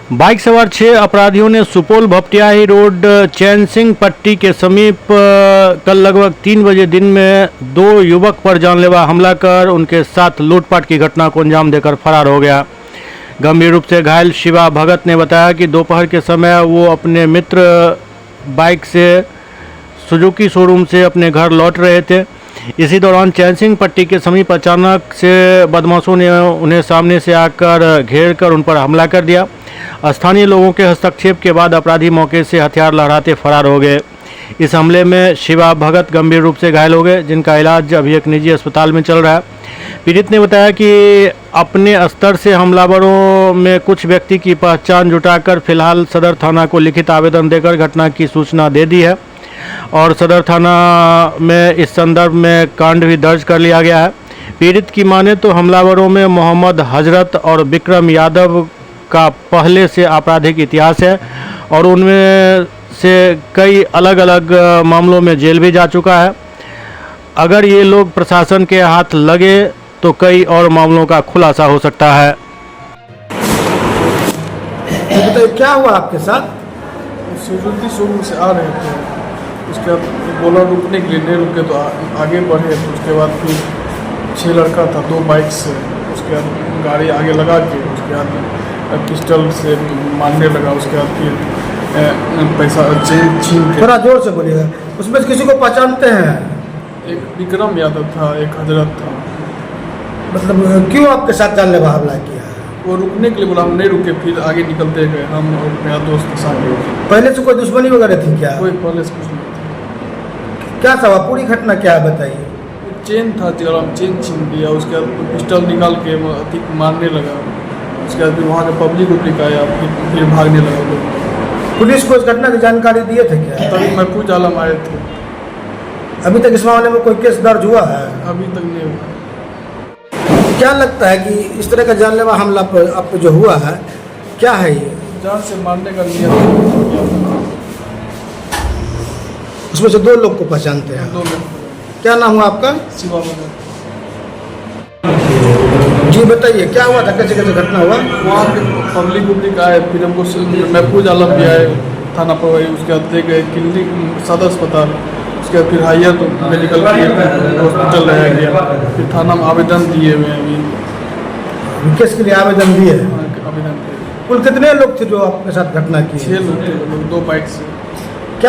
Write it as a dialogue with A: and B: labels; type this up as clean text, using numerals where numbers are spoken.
A: Bike सवार 6 अपराधियों ने सुपौल भपटियाही रोड चैन सिंह पट्टी के समीप कल लगभग 3 बजे दिन में 2 युवक पर जानलेवा हमला कर उनके साथ लूटपाट की घटना को अंजाम देकर फरार हो गया। गंभीर रूप से घायल शिवा भगत ने बताया कि दोपहर के समय वो अपने मित्र बाइक से सुजुकी शोरूम से अपने घर लौट रहे थे। इसी दौरान चैन सिंह पट्टी के समीप अचानक से बदमाशों ने उन्हें सामने से आकर घेर कर उन पर हमला कर दिया। स्थानीय लोगों के हस्तक्षेप के बाद अपराधी मौके से हथियार लहराते फरार हो गए। इस हमले में शिवा भगत गंभीर रूप से घायल हो गए, जिनका इलाज अभी एक निजी अस्पताल में चल रहा है। पीड़ित ने बताया कि अपने स्तर से हमलावरों में कुछ व्यक्ति की पहचान जुटाकर फिलहाल सदर थाना को लिखित आवेदन देकर घटना की सूचना दे दी है और सदर थाना में इस संदर्भ में कांड भी दर्ज कर लिया गया है। पीड़ित की माने तो हमलावरों में मोहम्मद हजरत और विक्रम यादव का पहले से आपराधिक इतिहास है और उनमें से कई अलग अलग मामलों में जेल भी जा चुका है। अगर ये लोग प्रशासन के हाथ लगे तो कई और मामलों का खुलासा हो सकता है।
B: तो क्या हुआ आपके साथ?
C: सुजुकी शोरूम से आ रहे थे, उसके बाद बोला रुकने के लिए, नहीं रुके तो आगे बढ़े। तो उसके बाद फिर 6 लड़का था 2 बाइक से, उसके बाद गाड़ी आगे लगा के उसके बाद पिस्टल से मारने लगा। उसके बाद फिर पैसा छीन के।
B: थोड़ा जोर से बोलिएगा। उसमें किसी को पहचानते हैं?
C: एक विक्रम यादव था, एक हजरत था।
B: मतलब क्यों आपके साथ जानलेवा हमला किया?
C: वो रुकने के लिए बोला, हम नहीं रुके, फिर आगे निकलते गए, हम और मेरा दोस्त साथ।
B: पहले से कोई दुश्मनी वगैरह थी क्या?
C: कोई पहले से कुछ नहीं था।
B: क्या सब पूरी घटना क्या है बताइए?
C: चेन था, हम चेन छीन दिया। उसके बाद पिस्टल निकाल के मारने लगा। उसके बाद फिर वहाँ के पब्लिक आया, फिर भागने लगा लोग।
B: पुलिस को इस घटना की जानकारी दिए थे क्या?
C: तभी महफूज आलम आए थे।
B: अभी तक इस मामले में कोई केस दर्ज हुआ है?
C: अभी तक नहीं हुआ।
B: क्या लगता है कि इस तरह का जानलेवा हमला पर आप जो हुआ है, क्या है ये?
C: जान से मारने का नियत।
B: उसमें से 2 लोग को पहचानते हैं।
C: 2 लोग।
B: क्या नाम हुआ आपका?
C: शिवा भगत।
B: जी बताइए, क्या हुआ था, कैसे कैसे घटना हुआ?
C: वहाँ के पब्लिक आए, फिर हमको महफूज आलम भी आए थाना पर। उसके बाद ले गए क्लिनिक सदर अस्पताल। उसके बाद फिर हायर मेडिकल हॉस्पिटल लाया गया। फिर थाना में आवेदन दिए हुए हैं अभी।
B: केस के लिए आवेदन दिए?
C: आवेदन दिए।
B: कुल कितने लोग थे जो आपके साथ घटना की?
C: 6 लोग थे, 2 बाइक से।